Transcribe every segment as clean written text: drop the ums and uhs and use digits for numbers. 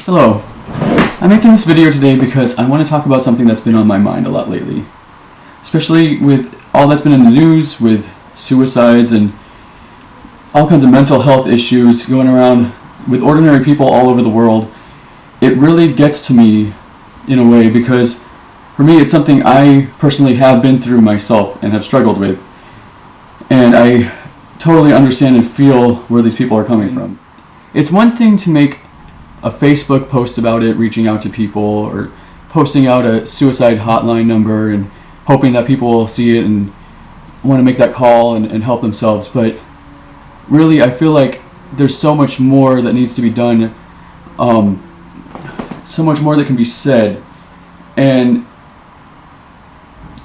Hello. I'm making this video today because I want to talk about something that's been on my mind a lot lately. Especially with all that's been in the news with suicides and all kinds of mental health issues going around with ordinary people all over the world. It really gets to me in a way because for me it's something I personally have been through myself and have struggled with. And I totally understand and feel where these people are coming from. It's one thing to make a Facebook post about it, reaching out to people, or posting out a suicide hotline number and hoping that people will see it and want to make that call and help themselves. But really, I feel like there's so much more that needs to be done, so much more that can be said. And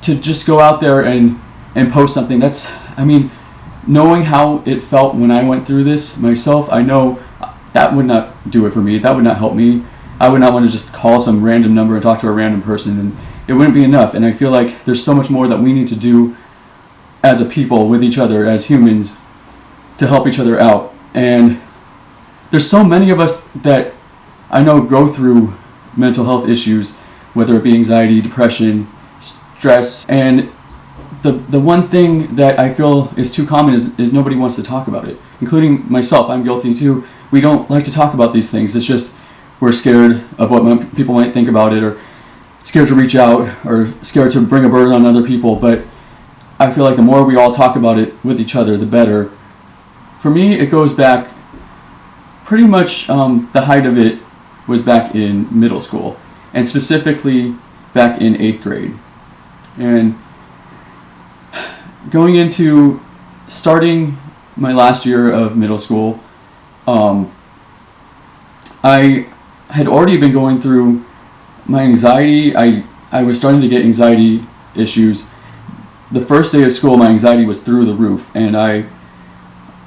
to just go out there and post something, knowing how it felt when I went through this myself, I know that would not do it for me. That would not help me. I would not want to just call some random number and talk to a random person, and it wouldn't be enough. And I feel like there's so much more that we need to do as a people, with each other, as humans, to help each other out. And there's so many of us that I know go through mental health issues, whether it be anxiety, depression, stress, and the one thing that I feel is too common is nobody wants to talk about it, including myself. I'm guilty too. We don't like to talk about these things. It's just we're scared of what people might think about it, or scared to reach out, or scared to bring a burden on other people. But I feel like the more we all talk about it with each other, the better. For me, it goes back pretty much, the height of it was back in middle school, and specifically back in 8th grade. And going into starting my last year of middle school, I had already been going through my anxiety. I was starting to get anxiety issues. The first day of school, my anxiety was through the roof, and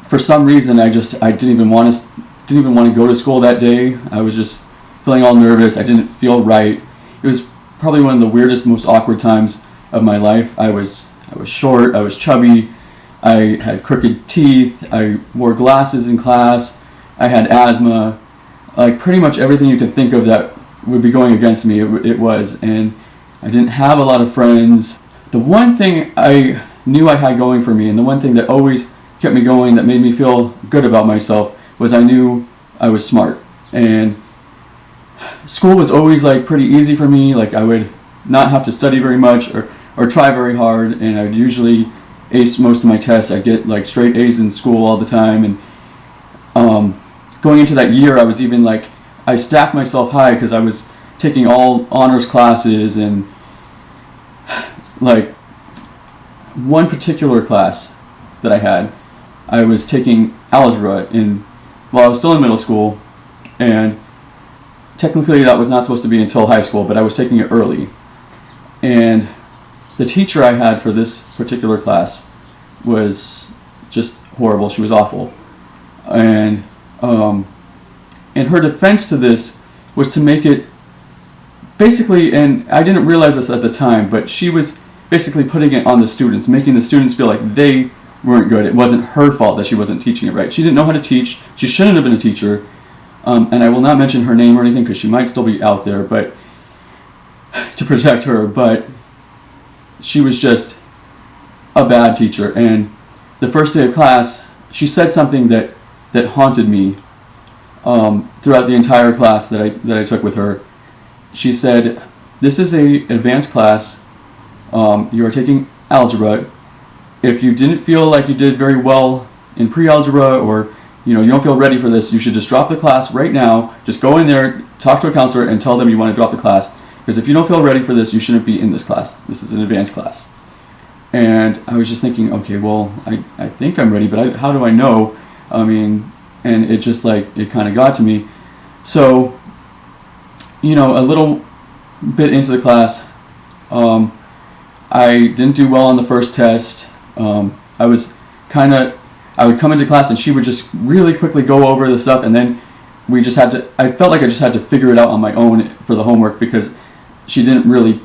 for some reason, I didn't even want to go to school that day. I was just feeling all nervous. I didn't feel right. It was probably one of the weirdest, most awkward times of my life. I was short. I was chubby. I had crooked teeth. I wore glasses in class. I had asthma. Like pretty much everything you can think of that would be going against me, it was. And I didn't have a lot of friends. The one thing I knew I had going for me, and the one thing that always kept me going, that made me feel good about myself, was I knew I was smart. And school was always like pretty easy for me. Like I would not have to study very much or try very hard, and I would usually ace most of my tests. I'd get like straight A's in school all the time. And going into that year, I was even like, I stacked myself high because I was taking all honors classes, and like one particular class that I was taking algebra while I was still in middle school, and technically that was not supposed to be until high school, but I was taking it early. And the teacher I had for this particular class was just horrible. She was awful. And her defense to this was to make it basically, and I didn't realize this at the time, but she was basically putting it on the students, making the students feel like they weren't good. It wasn't her fault that she wasn't teaching it right. She didn't know how to teach. She shouldn't have been a teacher. And I will not mention her name or anything because she might still be out there, but to protect her. But she was just a bad teacher. And the first day of class, she said something that haunted me throughout the entire class that I took with her. She said, "This is an advanced class. You are taking algebra. If you didn't feel like you did very well in pre-algebra, or you don't feel ready for this, you should just drop the class right now. Just go in there, talk to a counselor, and tell them you want to drop the class. Because if you don't feel ready for this, you shouldn't be in this class. This is an advanced class." And I was just thinking, okay, well, I think I'm ready, but how do I know? And it just it kind of got to me. So, a little bit into the class, I didn't do well on the first test. I would come into class and she would just really quickly go over the stuff, and then I felt like I just had to figure it out on my own for the homework because she didn't really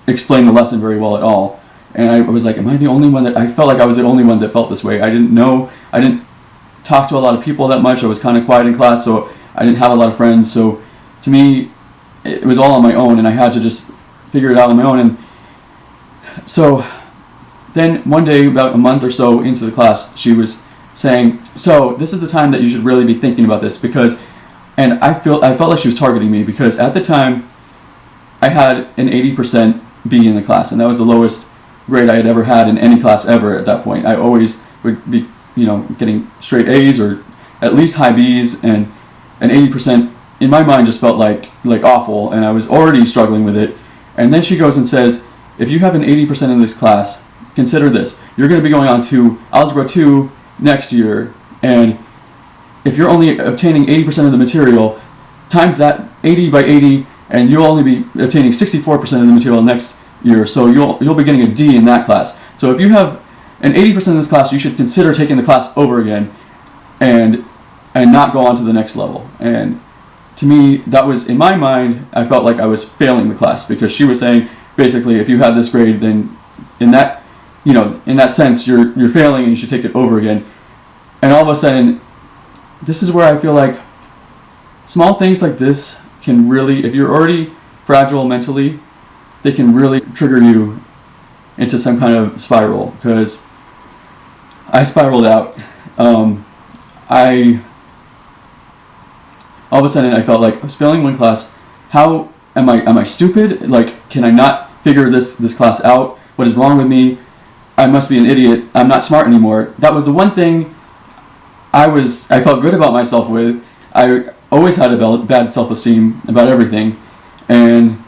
explain the lesson very well at all. And I was like, am I the only one I felt like I was the only one that felt this way. I didn't talk to a lot of people that much. I was kind of quiet in class, so I didn't have a lot of friends. So to to me, it was all on my own, and I had to just figure it out on my own. And so then one day, about a month or so into the class, she was saying, so this is the time that you should really be thinking about this, because, and I felt like she was targeting me, because at the time I had an 80% B in the class, and that was the lowest grade I had ever had in any class ever at that point. I always would be, getting straight A's or at least high B's, and an 80% in my mind just felt like awful, and I was already struggling with it. And then she goes and says, if you have an 80% in this class, consider this. You're going to be going on to Algebra 2 next year, and if you're only obtaining 80% of the material, times that 80 by 80, and you'll only be obtaining 64% of the material next year, so you'll be getting a D in that class. So if you have an 80% in this class, you should consider taking the class over again and not go on to the next level. And to me, that was, in my mind, I felt like I was failing the class, because she was saying, basically, if you have this grade, then in that sense, you're failing and you should take it over again. And all of a sudden, this is where I feel like small things like this can really, if you're already fragile mentally, they can really trigger you into some kind of spiral, because I spiraled out. All of a sudden I felt like I was failing one class. How am I stupid? Like, can I not figure this class out? What is wrong with me? I must be an idiot. I'm not smart anymore. That was the one thing I felt good about myself with. I always had a bad self-esteem about everything, and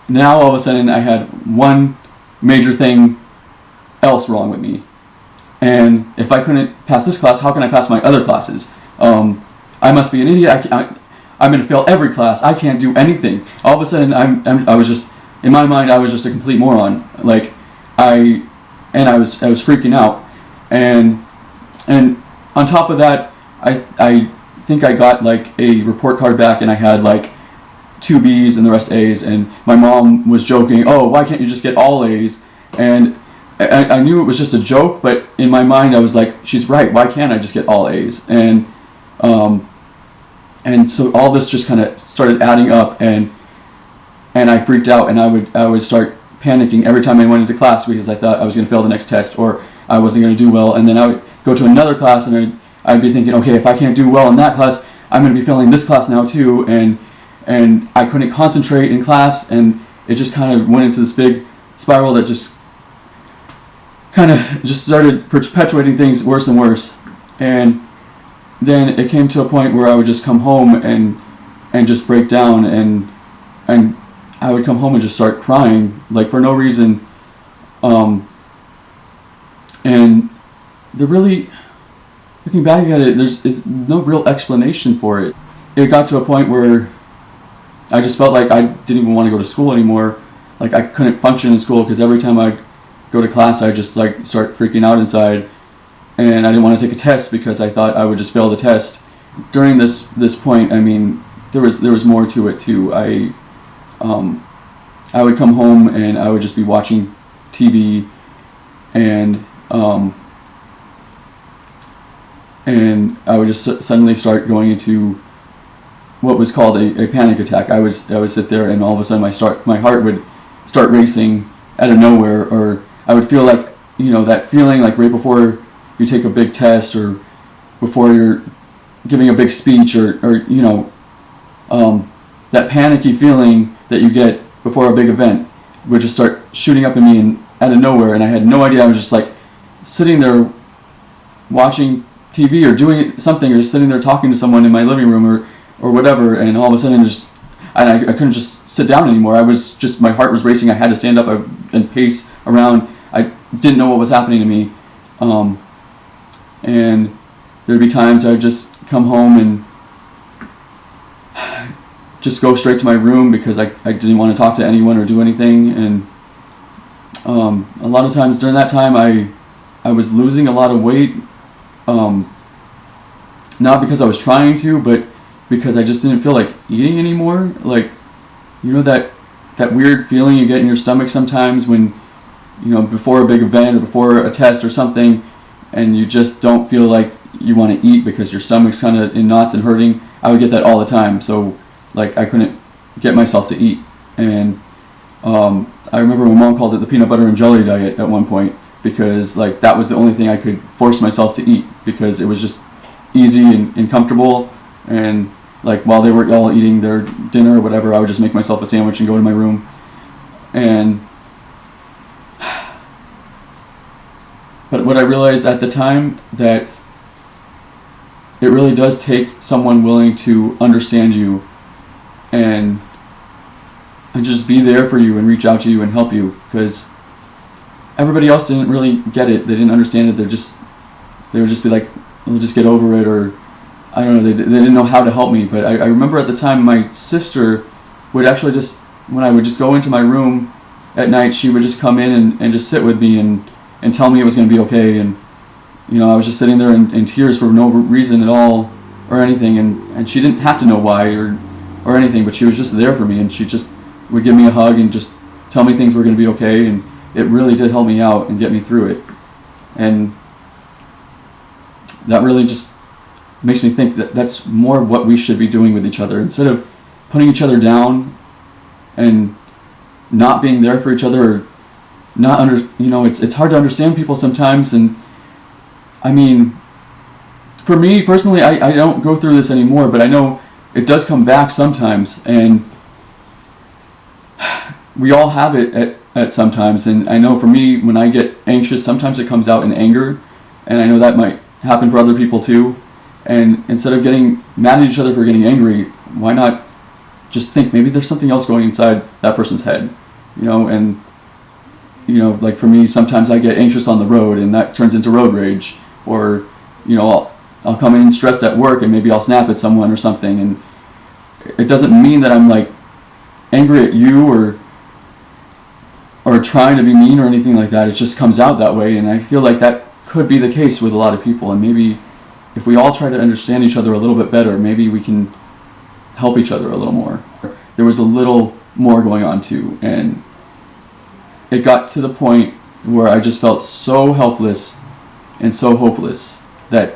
now all of a sudden I had one major thing else wrong with me. And if I couldn't pass this class, how can I pass my other classes? I must be an idiot. I'm going to fail every class. I can't do anything. All of a sudden, I was just, in my mind, I was just a complete moron. Like, I was freaking out. And on top of that, I think I got like a report card back, and I had like 2 B's and the rest A's. And my mom was joking, "Oh, why can't you just get all A's?" And I knew it was just a joke, but in my mind, I was like, she's right. Why can't I just get all A's? And so all this just kind of started adding up, and I freaked out, and I would start panicking every time I went into class, because I thought I was going to fail the next test, or I wasn't going to do well. And then I would go to another class, and I'd be thinking, okay, if I can't do well in that class, I'm going to be failing this class now too. And I couldn't concentrate in class, and it just kind of went into this big spiral that just kind of just started perpetuating things worse and worse. And then it came to a point where I would just come home and just break down, and I would come home and just start crying, like, for no reason. And really, looking back at it, there's no real explanation for it. It got to a point where I just felt like I didn't even want to go to school anymore. Like, I couldn't function in school, because every time I'd go to class, I'd just like start freaking out inside. And I didn't want to take a test, because I thought I would just fail the test. During this point, I mean, there was more to it too. I would come home and I would just be watching TV, and I would just suddenly start going into what was called a panic attack. I would sit there, and all of a sudden my heart would start racing out of nowhere, or I would feel like, that feeling like right before you take a big test, or before you're giving a big speech, or that panicky feeling that you get before a big event would just start shooting up in me and out of nowhere, and I had no idea. I was just like sitting there watching TV or doing something, or just sitting there talking to someone in my living room or whatever, and all of a sudden I couldn't just sit down anymore. My heart was racing. I had to stand up and pace around. I didn't know what was happening to me. And there'd be times I'd just come home and just go straight to my room, because I didn't want to talk to anyone or do anything. And a lot of times during that time, I was losing a lot of weight, not because I was trying to, but because I just didn't feel like eating anymore. Like, that weird feeling you get in your stomach sometimes when, before a big event or before a test or something, and you just don't feel like you want to eat because your stomach's kind of in knots and hurting. I would get that all the time. So, like, I couldn't get myself to eat. And I remember my mom called it the peanut butter and jelly diet at one point, because like that was the only thing I could force myself to eat, because it was just easy and comfortable. And like while they were all eating their dinner or whatever, I would just make myself a sandwich and go to my room. And but what I realized at the time, that it really does take someone willing to understand you and just be there for you and reach out to you and help you, because everybody else didn't really get it. They didn't understand it. They would just be like, we'll just get over it, or I don't know, they didn't know how to help me. But I remember at the time my sister would actually just, when I would just go into my room at night, she would just come in and just sit with me and tell me it was going to be okay. And you know, I was just sitting there in tears for no reason at all or anything, and she didn't have to know why or anything, but she was just there for me, and she just would give me a hug and just tell me things were going to be okay. And it really did help me out and get me through it. And that really just makes me think that that's more what we should be doing with each other, instead of putting each other down and not being there for each other, or not it's hard to understand people sometimes. And I mean, for me personally, I don't go through this anymore, but I know it does come back sometimes, and we all have it at sometimes. And I know for me, when I get anxious, sometimes it comes out in anger, and I know that might happen for other people too. And instead of getting mad at each other for getting angry, why not just think maybe there's something else going inside that person's head, and like for me, sometimes I get anxious on the road, and that turns into road rage. Or I'll come in stressed at work, and maybe I'll snap at someone or something, and it doesn't mean that I'm like angry at you or trying to be mean or anything like that. It just comes out that way. And I feel like that could be the case with a lot of people, and maybe if we all try to understand each other a little bit better, maybe we can help each other a little more. There was a little more going on too, and it got to the point where I just felt so helpless and so hopeless that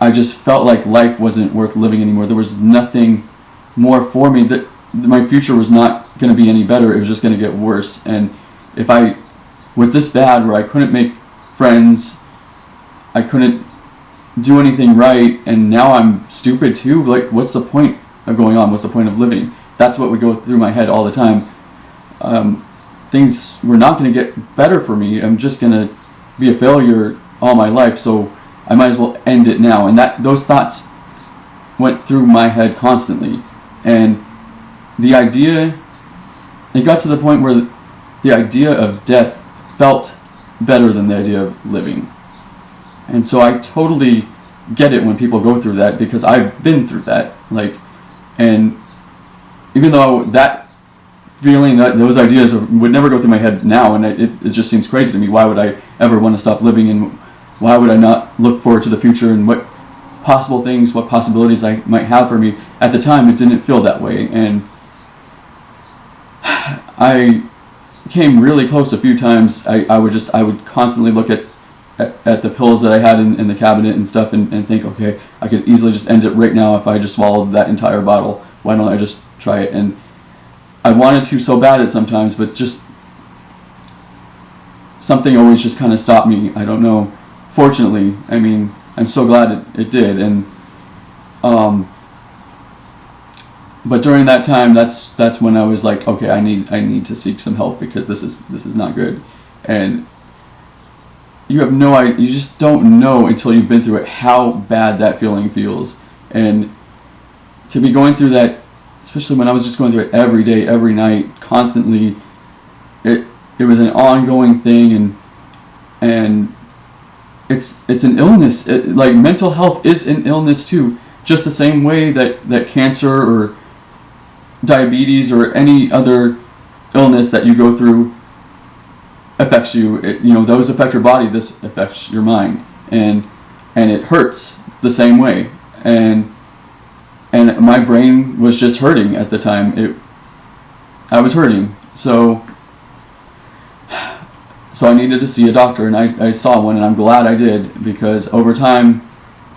I just felt like life wasn't worth living anymore. There was nothing more for me. That my future was not going to be any better. It was just going to get worse. And if I was this bad, where I couldn't make friends, I couldn't do anything right, and now I'm stupid too, like what's the point of going on? What's the point of living? That's what would go through my head all the time. Things were not going to get better for me. I'm just going to be a failure all my life, so I might as well end it now. And those thoughts went through my head constantly. And it got to the point where the idea of death felt better than the idea of living. And so I totally get it when people go through that, because I've been through that. And even though that feeling, that those ideas would never go through my head now, and it just seems crazy to me. Why would I ever want to stop living, and why would I not look forward to the future and what possible things, what possibilities I might have for me? At the time, it didn't feel that way, and I came really close a few times. I would constantly look at the pills that I had in the cabinet and stuff, and think, okay, I could easily just end it right now if I just swallowed that entire bottle. Why don't I just try it? And I wanted to so bad at sometimes, but just something always just kind of stopped me. I don't know. Fortunately, I mean, I'm so glad it did. And but during that time, that's when I was like, okay, I need to seek some help, because this is not good. And you have no idea, you just don't know until you've been through it how bad that feeling feels. And to be going through that, especially when I was just going through it every day, every night, constantly, it was an ongoing thing. And it's an illness. Like mental health is an illness too, just the same way that cancer or diabetes or any other illness that you go through affects you. Those affect your body. This affects your mind, and it hurts the same way. And my brain was just hurting at the time. I was hurting, so I needed to see a doctor, and I saw one, and I'm glad I did, because over time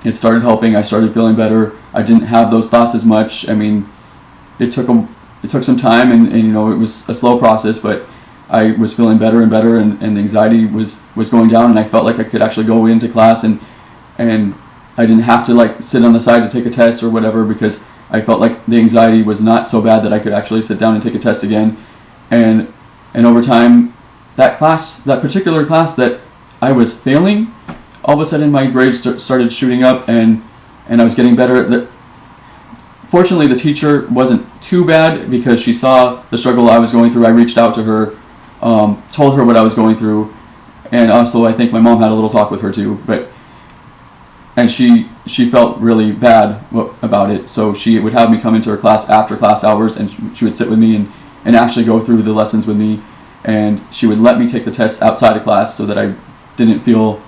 it started helping. I started feeling better. I didn't have those thoughts as much. I mean, it took some time, and you know, it was a slow process, but I was feeling better and better, and the anxiety was going down, and I felt like I could actually go into class, and I didn't have to like sit on the side to take a test or whatever, because I felt like the anxiety was not so bad that I could actually sit down and take a test again. And over time, that particular class that I was failing, all of a sudden my grades started shooting up, and I was getting better. Fortunately, the teacher wasn't too bad, because she saw the struggle I was going through. I reached out to her, told her what I was going through, and also I think my mom had a little talk with her too. And she felt really bad about it, so she would have me come into her class after class hours, and she would sit with me and actually go through the lessons with me, and she would let me take the tests outside of class so that I didn't feel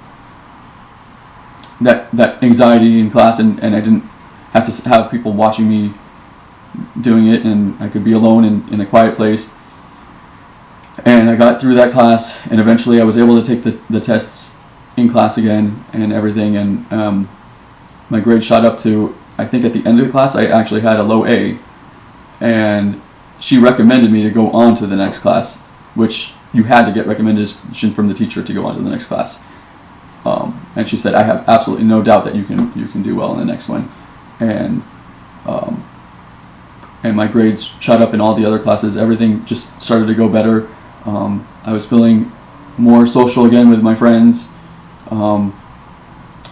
that anxiety in class, and I didn't have to have people watching me doing it, and I could be alone in a quiet place. And I got through that class, and eventually I was able to take the tests in class again and everything, and my grade shot up to, I think at the end of the class I actually had a low A, and she recommended me to go on to the next class, which you had to get recommendation from the teacher to go on to the next class. And she said, I have absolutely no doubt that you can do well in the next one. And my grades shot up in all the other classes. Everything just started to go better. I was feeling more social again with my friends. By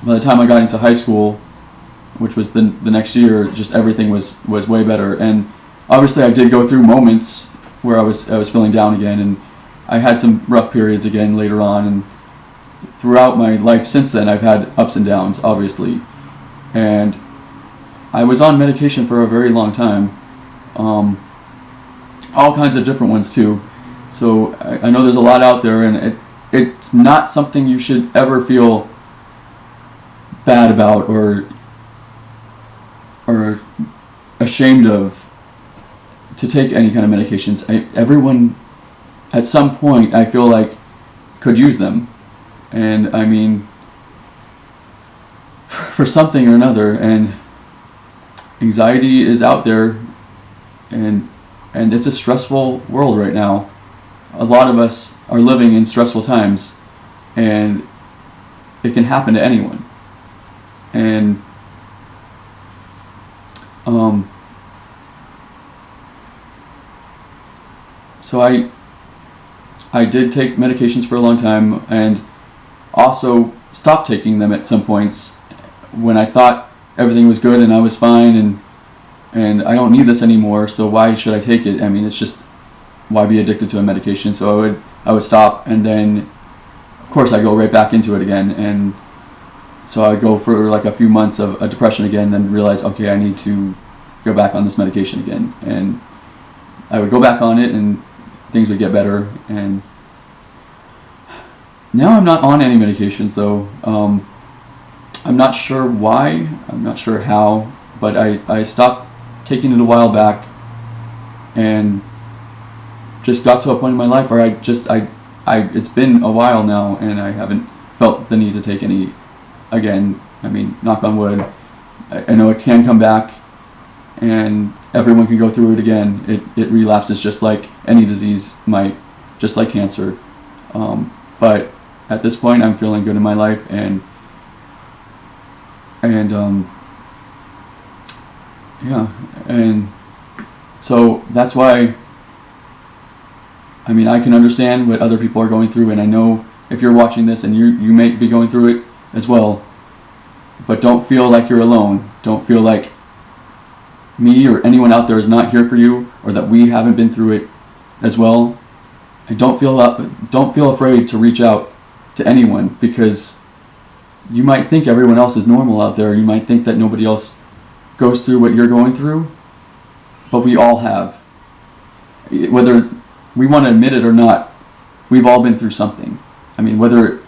the time I got into high school, which was the next year, just everything was way better. And obviously I did go through moments where I was feeling down again, and I had some rough periods again later on, and throughout my life since then I've had ups and downs, obviously. And I was on medication for a very long time, all kinds of different ones too. So I know there's a lot out there, and it's not something you should ever feel bad about or ashamed of, to take any kind of medications. Everyone at some point, I feel like, could use them, and I mean, for something or another. And anxiety is out there, and it's a stressful world right now. A lot of us are living in stressful times, and it can happen to anyone. And so I did take medications for a long time, and also stopped taking them at some points when I thought everything was good and I was fine, and I don't need this anymore, so why should I take it? I mean, it's just, why be addicted to a medication? So I would stop, and then of course I go right back into it again, and so I would go for like a few months of a depression again, then realize, okay, I need to go back on this medication again, and I would go back on it, and things would get better. And now I'm not on any medications though. I'm not sure why, I'm not sure how, but I stopped taking it a while back, and just got to a point in my life where it's been a while now, and I haven't felt the need to take any again. I mean, knock on wood. I know it can come back, and everyone can go through it again. It relapses just like any disease might, just like cancer. But at this point, I'm feeling good in my life, and so that's why, I mean, I can understand what other people are going through, and I know if you're watching this and you may be going through it as well, but don't feel like you're alone. Don't feel like me or anyone out there is not here for you, or that we haven't been through it as well. And don't feel afraid to reach out to anyone, because you might think everyone else is normal out there. You might think that nobody else goes through what you're going through, but we all have. Whether we want to admit it or not, we've all been through something. I mean, whether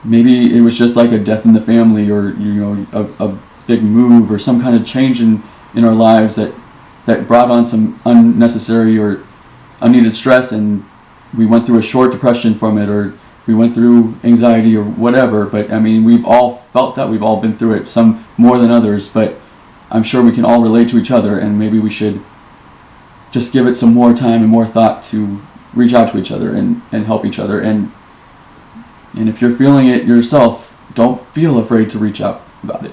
maybe it was just like a death in the family, or a big move, or some kind of change in our lives that brought on some unnecessary or unneeded stress, and we went through a short depression from it, or we went through anxiety or whatever. But I mean, we've all felt that, we've all been through it, some more than others, but I'm sure we can all relate to each other, and maybe we should just give it some more time and more thought to reach out to each other and help each other. And if you're feeling it yourself, don't feel afraid to reach out about it.